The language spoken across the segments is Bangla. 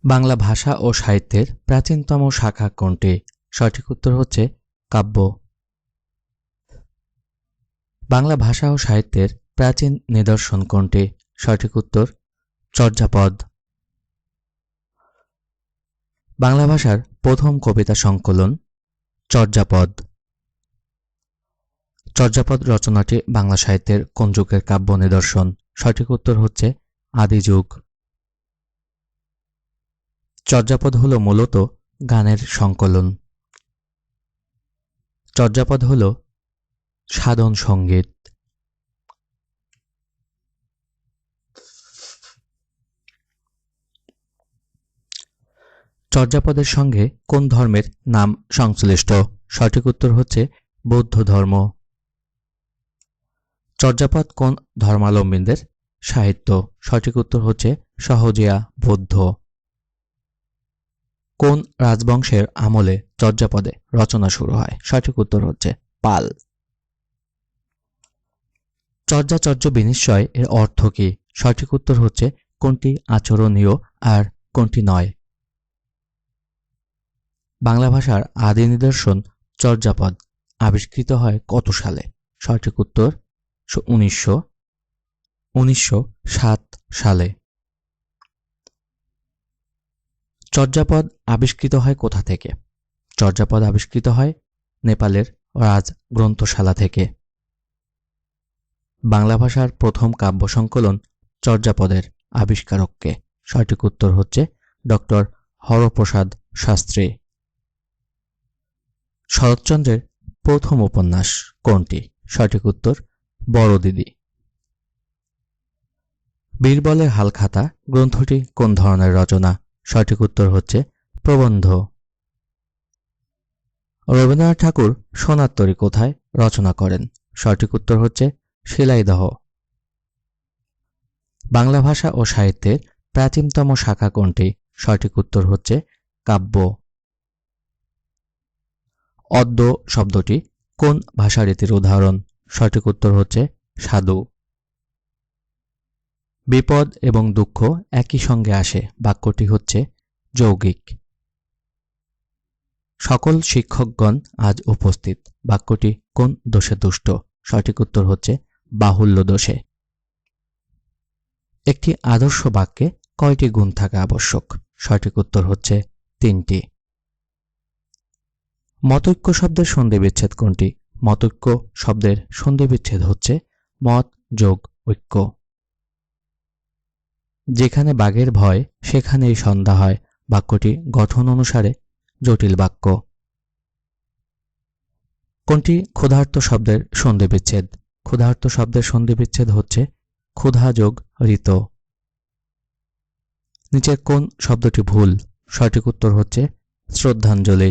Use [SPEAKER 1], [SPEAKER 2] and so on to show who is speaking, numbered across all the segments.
[SPEAKER 1] বাংলা ভাষা ও সাহিত্যের প্রাচীনতম শাখা কোনটি? সঠিক উত্তর হচ্ছে কাব্য। বাংলা ভাষা ও সাহিত্যের প্রাচীন নিদর্শন কোনটি? সঠিক উত্তর চর্যাপদ। বাংলা ভাষার প্রথম কবিতা সংকলন চর্যাপদ। চর্যাপদ রচনাটি বাংলা সাহিত্যের কোন যুগের কাব্য নিদর্শন? সঠিক উত্তর হচ্ছে আদি যুগ। চর্যাপদ হল মূলত গানের সংকলন। চর্যাপদ হল সাধন সঙ্গীত। চর্যাপদের সঙ্গে কোন ধর্মের নাম সংশ্লিষ্ট? সঠিক উত্তর হচ্ছে বৌদ্ধ ধর্ম। চর্যাপদ কোন ধর্মাবলম্বীদের সাহিত্য? সঠিক উত্তর হচ্ছে সহজিয়া বৌদ্ধ। কোন রাজবংশের আমলে চর্যাপদে রচনা শুরু হয়? সঠিক উত্তর হচ্ছে পাল। চর্যাচর্য বিনিশ্চয় এর অর্থ কি? সঠিক উত্তর হচ্ছে কোনটি আচরণীয় আর কোনটি নয়। বাংলা ভাষার আদি নিদর্শন চর্যাপদ আবিষ্কৃত হয় কত সালে? সঠিক উত্তর 1907 সালে। চর্যাপদ আবিষ্কৃত হয় কোথা থেকে? চর্যাপদ আবিষ্কৃত হয় নেপালের রাজ গ্রন্থশালা থেকে। বাংলা ভাষার প্রথম কাব্য সংকলন চর্যাপদের আবিষ্কারককে? সঠিক উত্তর হচ্ছে ডক্টর হরপ্রসাদ শাস্ত্রী। শরৎচন্দ্রের প্রথম উপন্যাস কোনটি? সঠিক উত্তর বড়দিদি। বীরবলের হালখাতা গ্রন্থটি কোন ধরনের রচনা? সঠিক উত্তর হচ্ছে প্রবন্ধ। রবীন্দ্রনাথ ঠাকুর সোনার তরী কোথায় রচনা করেন? সঠিক উত্তর হচ্ছে শিলাইদহ। বাংলা ভাষা ও সাহিত্যের প্রাচীনতম শাখা কোনটি? সঠিক উত্তর হচ্ছে কাব্য। অদ্য শব্দটি কোন ভাষারীতির উদাহরণ? সঠিক উত্তর হচ্ছে সাধু। বিপদ এবং দুঃখ একই সঙ্গে আসে বাক্যটি হচ্ছে যৌগিক। সকল শিক্ষকগণ আজ উপস্থিত বাক্যটি কোন দোষে দুষ্ট? সঠিক উত্তর হচ্ছে বাহুল্য দোষে। একটি আদর্শ বাক্যে কয়টি গুণ থাকা আবশ্যক? সঠিক উত্তর হচ্ছে 3টি। মতৈক্য শব্দের সন্ধিবিচ্ছেদ কোনটি? মতৈক্য শব্দের সন্ধিবিচ্ছেদ হচ্ছে মত যোগ ঐক্য। যেখানে বাঘের ভয় সেখানেই সন্ধ্যা হয় বাক্যটি গঠন অনুসারে জটিল বাক্য। কোনটি ক্ষুধার্ত শব্দের সন্ধিবিচ্ছেদ? ক্ষুধার্ত শব্দের সন্ধিবিচ্ছেদ হচ্ছে ক্ষুধা যোগ ঋত। নিচের কোন শব্দটি ভুল? সঠিক উত্তর হচ্ছে শ্রদ্ধাঞ্জলি।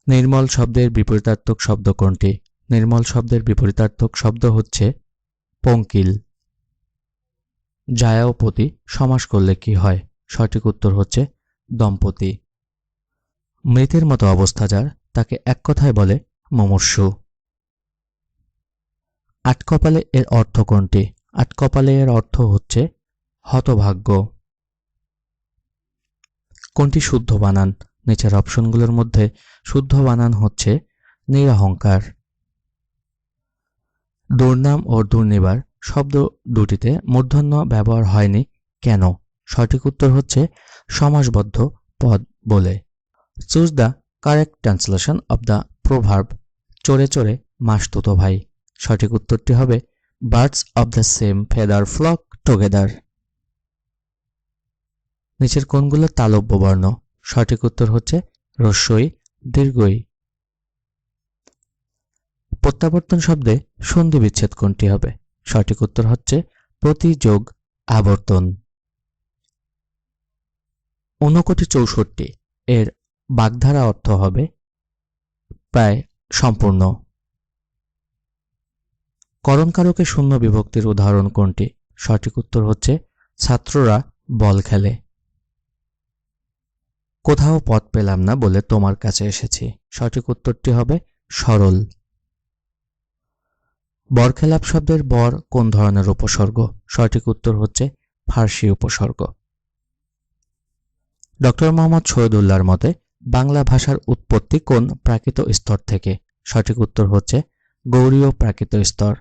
[SPEAKER 1] নির্মল শব্দের বিপরীতার্থক শব্দ কোনটি? নির্মল শব্দের বিপরীতার্থক শব্দ হচ্ছে পঙ্কিল। জায়া ও পতি সমাস করলে কি হয়? সঠিক উত্তর হচ্ছে দম্পতি। মৃতের মতো অবস্থা যার তাকে এক কথায় বলে মুমূর্ষু। আটকপালে এর অর্থ কোনটি? আটকপালে এর অর্থ হচ্ছে হতভাগ্য। কোনটি শুদ্ধ বানান? নিচের অপশনগুলোর মধ্যে শুদ্ধ বানান হচ্ছে নিরহংকার। দুর্নাম ও দুর্নিবার শব্দ দুটিতে মূর্ধন্য ব্যবহার হয়নি কেন? সঠিক উত্তর হচ্ছে সমাসবদ্ধ পদ বলে। Choose the correct translation of the proverb চড়ে চড়ে মাসতুতো ভাই। সঠিক উত্তরটি হবে birds of the same feather flock together. নিচের কোনগুলো তালব্য বর্ণ? সঠিক উত্তর হচ্ছে হ্রস্বই দীর্ঘই। প্রত্যাবর্তন শব্দে সন্ধি বিচ্ছেদ কোনটি হবে? সঠিক উত্তর হচ্ছে প্রতি যোগ আবর্তন। 59-64 এর বাগধারা অর্থ হবে প্রায় সম্পূর্ণ। করণকারকে শূন্য বিভক্তির উদাহরণ কোনটি? সঠিক উত্তর হচ্ছে ছাত্ররা বল খেলে। কোথাও পথ পেলাম না বলে তোমার কাছে এসেছি। সঠিক উত্তরটি হবে সরল। বরখেলাপ শব্দের বর কোন ধরনের উপসর্গ? সঠিক উত্তর হচ্ছে ফার্সি উপসর্গ। ডক্টর মোহাম্মদ শহীদুল্লাহর মতে বাংলা ভাষার উৎপত্তি কোন প্রাকৃত স্তর থেকে? সঠিক উত্তর হচ্ছে গৌড়ীয় প্রাকৃত স্তর।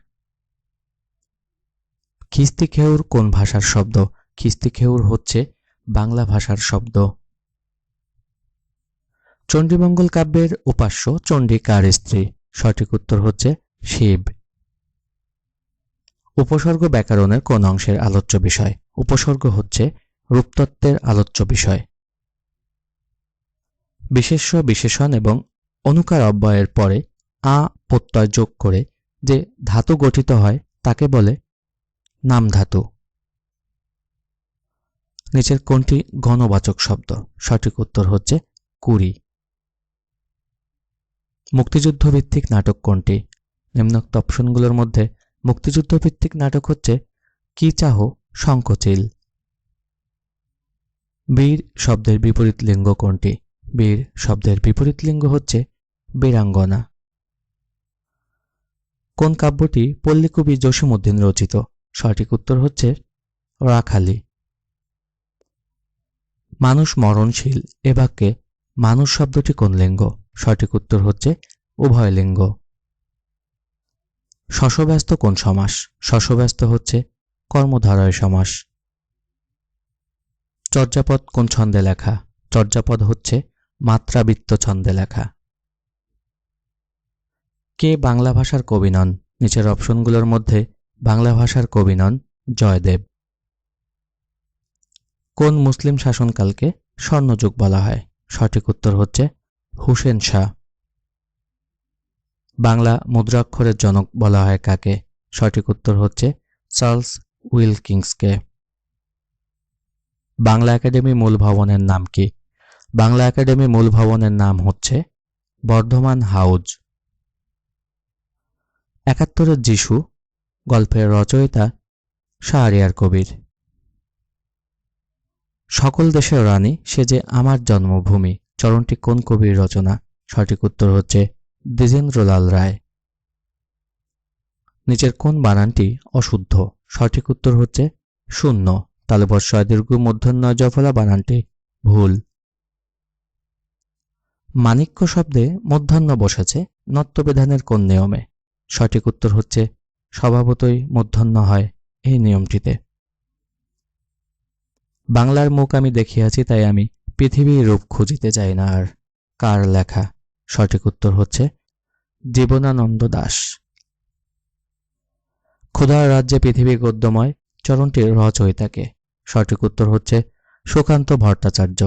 [SPEAKER 1] খিস্তিখেউর কোন ভাষার শব্দ? খিস্তিখেউর হচ্ছে বাংলা ভাষার শব্দ। চণ্ডীমঙ্গল কাব্যের উপাস্য চণ্ডী কার স্ত্রী? সঠিক উত্তর হচ্ছে শিব। উপসর্গ ব্যাকরণের কোন অংশের আলোচ্য বিষয়? উপসর্গ হচ্ছে রূপতত্ত্বের আলোচ্য বিষয়। বিশেষ্য, বিশেষণ এবং অনুকার অব্যয়ের পরে আ প্রত্যয় যোগ করে যে ধাতু গঠিত হয় তাকে বলে নামধাতু। নিচের কোনটি গণবাচক শব্দ? সঠিক উত্তর হচ্ছে কুড়ি। মুক্তিযুদ্ধ ভিত্তিক নাটক কোনটি? নিম্নোক্ত অপশনগুলোর মধ্যে মুক্তিযুদ্ধ ভিত্তিক নাটক হচ্ছে কি চাহো শঙ্খচিল। বীর শব্দের বিপরীত লিঙ্গ কোনটি? বীর শব্দের বিপরীত লিঙ্গ হচ্ছে বীরাঙ্গনা। কোন কাব্যটি পল্লীকবি জসীমউদ্দিন রচিত? সঠিক উত্তর হচ্ছে রাখালি। মানুষ মরণশীল এ বাক্যে মানুষ শব্দটি কোন লিঙ্গ? সঠিক উত্তর হচ্ছে উভয় লিঙ্গ। শশব্যস্ত কোন সমাস? শশব্যস্ত হচ্ছে কর্মধারয় সমাস। চর্যাপদ কোন ছন্দে লেখা? চর্যাপদ হচ্ছে মাত্রাবৃত্ত ছন্দে লেখা। কে বাংলা ভাষার কবি নন? নিচের অপশনগুলোর মধ্যে বাংলা ভাষার কবি নন জয়দেব। কোন মুসলিম শাসনকালকে স্বর্ণযুগ বলা হয়? সঠিক উত্তর হচ্ছে হুসেন শাহ। বাংলা মুদ্রাক্ষরের জনক বলা হয় কাকে? সঠিক উত্তর হচ্ছে চার্লস উইলকিন্সকে। বাংলা একাডেমি মূল ভবনের নাম কি? বাংলা একাডেমি মূল ভবনের নাম হচ্ছে বর্ধমান হাউজ। একাত্তরের যিশু গল্পের রচয়িতা শাহরিয়ার কবির। সকল দেশের রানী সে যে আমার জন্মভূমি চরণটি কোন কবির রচনা? সঠিক উত্তর হচ্ছে দ্বিজেন্দ্রলাল রায়। নিচের কোন বানানটি অশুদ্ধ? সঠিক উত্তর হচ্ছে শূন্য। তালবস্য দীর্ঘ মূর্ধন্য জফলা বানানটি ভুল। মাণিক্য শব্দে মূর্ধন্য বসেছে নত্যবিধানের কোন নিয়মে? সঠিক উত্তর হচ্ছে স্বভাবতই মূর্ধন্য হয় এই নিয়মটিতে। বাংলার মুখ আমি দেখিয়াছি তাই আমি পৃথিবীর রূপ খুঁজিতে যাই না আর কার লেখা? সঠিক উত্তর হচ্ছে জীবনানন্দ দাশ। ক্ষুধার রাজ্যে পৃথিবী গদ্যময় চরণটির রচয়িতাকে? সঠিক উত্তর হচ্ছে সুকান্ত ভট্টাচার্য।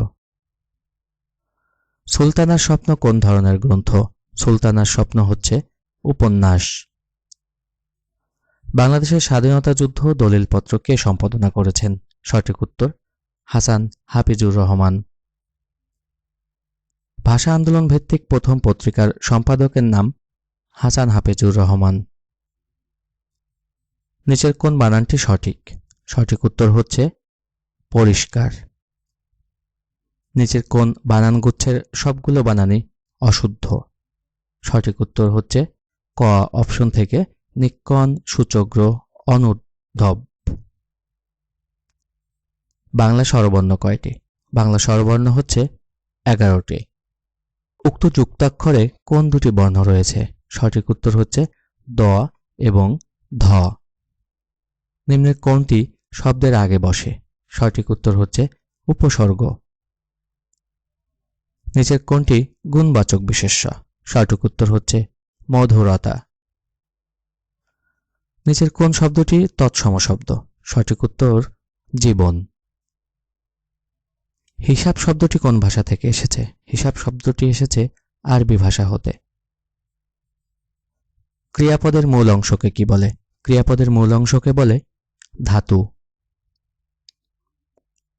[SPEAKER 1] সুলতানার স্বপ্ন কোন ধরনের গ্রন্থ? সুলতানার স্বপ্ন হচ্ছে উপন্যাস। বাংলাদেশের স্বাধীনতা যুদ্ধ দলিলপত্র কে সম্পাদনা করেছেন? সঠিক উত্তর হাসান হাফিজুর রহমান। ভাষা আন্দোলন ভিত্তিক প্রথম পত্রিকার সম্পাদকের নাম হাসান হাফিজুর রহমান। নিচের কোন বানানটি সঠিক? সঠিক উত্তর হচ্ছে পরিষ্কার। নিচের কোন বানানগুচ্ছের সবগুলো বানানই অশুদ্ধ? সঠিক উত্তর হচ্ছে ক অপশন থেকে নিক্কণ সূচগ্র অনুর্ধব। বাংলা স্বরবর্ণ কয়টি? বাংলা স্বরবর্ণ হচ্ছে 11টি। উক্ত যুক্তাক্ষরে কোন দুটি বর্ণ রয়েছে? সঠিক উত্তর হচ্ছে দ এবং ধ। নিম্নের কোনটি শব্দের আগে বসে? সঠিক উত্তর হচ্ছে উপসর্গ। নিচের কোনটি গুণবাচক বিশেষ্য? সঠিক উত্তর হচ্ছে মধুরতা। নিচের কোন শব্দটি তৎসম শব্দ? সঠিক উত্তর জীবন। হিসাব শব্দটি কোন ভাষা থেকে এসেছে? হিসাব শব্দটি এসেছে আরবি ভাষা হতে। ক্রিয়াপদের মূল অংশকে কি বলে? ক্রিয়াপদের মূল অংশকে বলে ধাতু।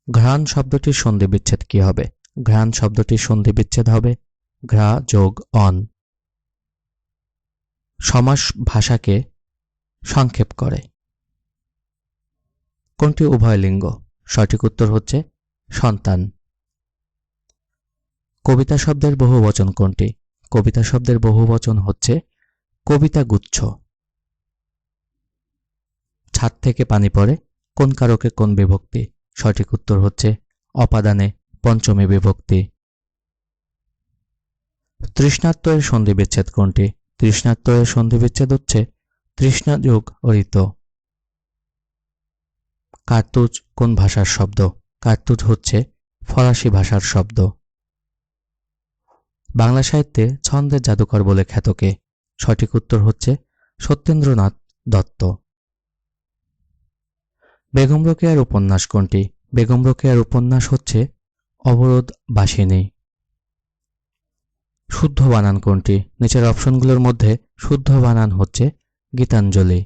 [SPEAKER 1] ঘ্রাণ শব্দটির সন্ধি বিচ্ছেদ কি হবে? ঘ্রাণ শব্দটির সন্ধি বিচ্ছেদ হবে ঘ্রা যোগ অন। সমাস ভাষাকে সংক্ষেপ করে। কোনটি উভয় লিঙ্গ? সঠিক উত্তর হচ্ছে সন্তান। কবিতা শব্দের বহুবচন কোনটি? কবিতা শব্দের বহুবচন হচ্ছে কবিতা গুচ্ছ। ছাদ থেকে পানি পড়ে কোন কারকে কোন বিভক্তি? সঠিক উত্তর হচ্ছে অপাদানে পঞ্চমী বিভক্তি। তৃষ্ণার্ত এর সন্ধিবিচ্ছেদ কোনটি? তৃষ্ণার্ত এর সন্ধিবিচ্ছেদ হচ্ছে তৃষ্ণা যোগ ঋত। কার্তুজ কোন ভাষার শব্দ? কার্তুজ হচ্ছে ফরাসি ভাষার শব্দ। বাংলা সাহিত্যে ছন্দের জাদুকর বলে খ্যাত কে? সঠিক উত্তর হচ্ছে সত্যেন্দ্রনাথ দত্ত। বেগম রোকেয়ার উপন্যাস কোনটি? বেগম রোকেয়ার উপন্যাস হচ্ছে অবরোধ বাসিনী। শুদ্ধ বানান কোনটি? নিচের অপশনগুলোর মধ্যে শুদ্ধ বানান হচ্ছে গীতাঞ্জলি।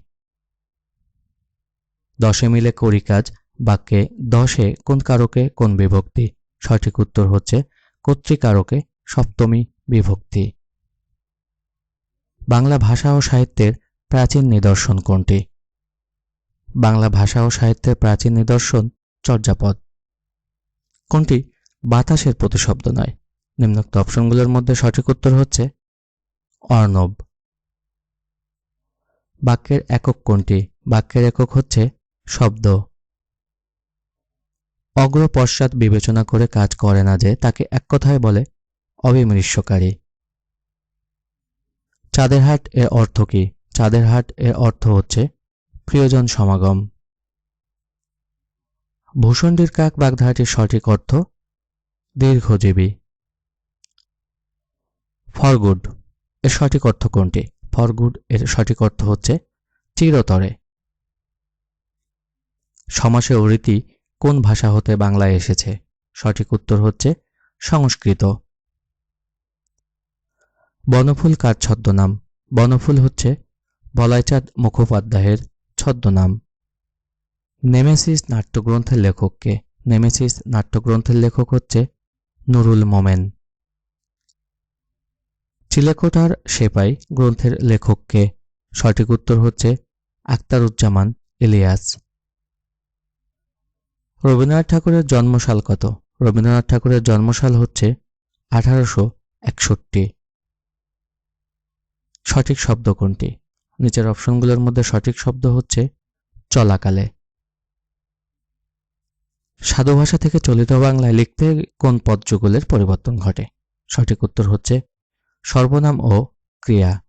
[SPEAKER 1] দশে মিলে করি কাজ বাক্যে দশে কোন কারকে কোন বিভক্তি? সঠিক উত্তর হচ্ছে কর্তৃকারকে সপ্তমী বিভক্তি। বাংলা ভাষা ও সাহিত্যের প্রাচীন নিদর্শন কোনটি? বাংলা ভাষা ও সাহিত্যের প্রাচীন নিদর্শন চর্যাপদ। কোনটি বাতাসের প্রতিশব্দ নয়? নিম্নোক্ত অপশনগুলোর মধ্যে সঠিক উত্তর হচ্ছে অর্ণব। বাক্যের একক কোনটি? বাক্যের একক হচ্ছে শব্দ। অগ্র পশ্চাৎ বিবেচনা করে কাজ করে না যে তাকে এক কথায় বলে অবিমৃষ্যকারী। চাঁদের হাট এর অর্থ কি? চাঁদের হাট এর অর্থ হচ্ছে প্রিয়জন সমাগম। ভূষণ্ডির কাক বাগধারাটির সঠিক অর্থ দীর্ঘজীবী। ফর গুড এর সঠিক অর্থ কোনটি? ফর গুড এর সঠিক অর্থ হচ্ছে চিরতরে। সমাসের রীতি কোন ভাষা হতে বাংলায় এসেছে? সঠিক উত্তর হচ্ছে সংস্কৃত। বনফুল কার ছদ্মনাম? বনফুল হচ্ছে বলাইচাঁদ মুখোপাধ্যায়ের ছদ্মনাম। নেমেসিস নাট্যগ্রন্থের লেখক কে? নেমেসিস নাট্যগ্রন্থের লেখক হচ্ছে নুরুল মোমেন। চিলেকোঠার সেপাই গ্রন্থের লেখক কে? সঠিক উত্তর হচ্ছে আখতারুজ্জামান ইলিয়াস। রবীন্দ্রনাথ ঠাকুরের জন্মসাল কত? রবীন্দ্রনাথ ঠাকুরের জন্মসাল হচ্ছে 1861। সঠিক শব্দ কোনটি? নিচের অপশনগুলোর মধ্যে সঠিক শব্দ হচ্ছে চলাকালে। সাধু ভাষা থেকে চলিত বাংলায় লিখতে কোন পদযুগলের পরিবর্তন ঘটে? সঠিক উত্তর হচ্ছে সর্বনাম ও ক্রিয়া।